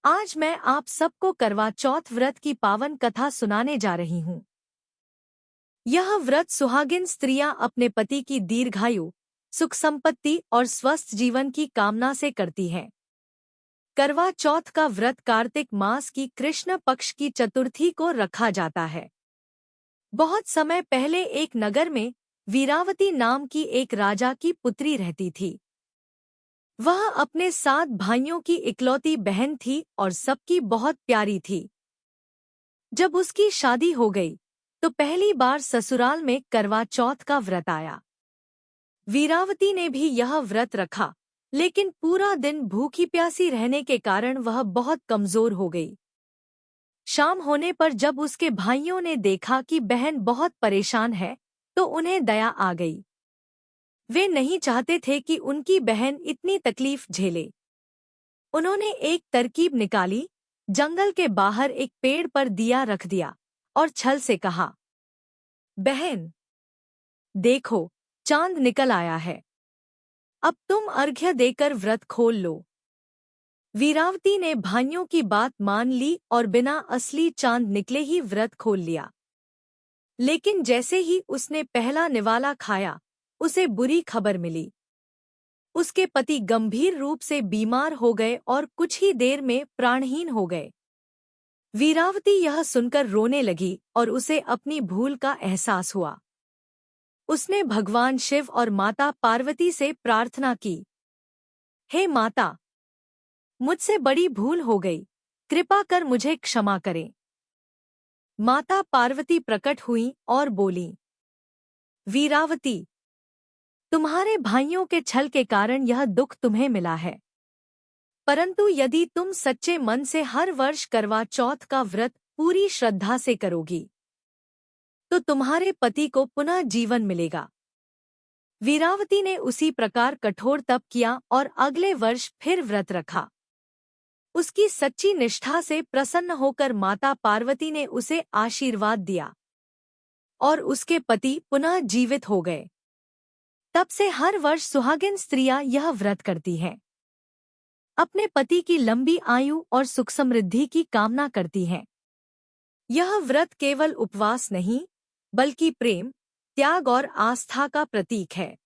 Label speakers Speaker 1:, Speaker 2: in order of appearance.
Speaker 1: आज मैं आप सबको करवा चौथ व्रत की पावन कथा सुनाने जा रही हूँ। यह व्रत सुहागिन स्त्रियां अपने पति की दीर्घायु, सुख संपत्ति और स्वस्थ जीवन की कामना से करती हैं। करवा चौथ का व्रत कार्तिक मास की कृष्ण पक्ष की चतुर्थी को रखा जाता है। बहुत समय पहले एक नगर में वीरावती नाम की एक राजा की पुत्री रहती थी। वह अपने 7 भाइयों की इकलौती बहन थी और सबकी बहुत प्यारी थी। जब उसकी शादी हो गई तो पहली बार ससुराल में करवा चौथ का व्रत आया। वीरावती ने भी यह व्रत रखा, लेकिन पूरा दिन भूखी प्यासी रहने के कारण वह बहुत कमजोर हो गई। शाम होने पर जब उसके भाइयों ने देखा कि बहन बहुत परेशान है, तो उन्हें दया आ गई। वे नहीं चाहते थे कि उनकी बहन इतनी तकलीफ झेले। उन्होंने एक तरकीब निकाली, जंगल के बाहर एक पेड़ पर दिया रख दिया और छल से कहा, बहन देखो, चांद निकल आया है। अब तुम अर्घ्य देकर व्रत खोल लो। वीरावती ने भाइयों की बात मान ली और बिना असली चांद निकले ही व्रत खोल लिया। लेकिन जैसे ही उसने पहला निवाला खाया, उसे बुरी खबर मिली। उसके पति गंभीर रूप से बीमार हो गए और कुछ ही देर में प्राणहीन हो गए। वीरावती यह सुनकर रोने लगी और उसे अपनी भूल का एहसास हुआ। उसने भगवान शिव और माता पार्वती से प्रार्थना की, हे माता, मुझसे बड़ी भूल हो गई, कृपा कर मुझे क्षमा करें। माता पार्वती प्रकट हुई और बोली, वीरावती, तुम्हारे भाइयों के छल के कारण यह दुख तुम्हें मिला है। परंतु यदि तुम सच्चे मन से हर वर्ष करवा चौथ का व्रत पूरी श्रद्धा से करोगी, तो तुम्हारे पति को पुनः जीवन मिलेगा। वीरावती ने उसी प्रकार कठोर तप किया और अगले वर्ष फिर व्रत रखा। उसकी सच्ची निष्ठा से प्रसन्न होकर माता पार्वती ने उसे आशीर्वाद दिया और उसके पति पुनः जीवित हो गए। तब से हर वर्ष सुहागिन स्त्रियां यह व्रत करती हैं। अपने पति की लंबी आयु और सुख समृद्धि की कामना करती हैं। यह व्रत केवल उपवास नहीं, बल्कि प्रेम, त्याग और आस्था का प्रतीक है।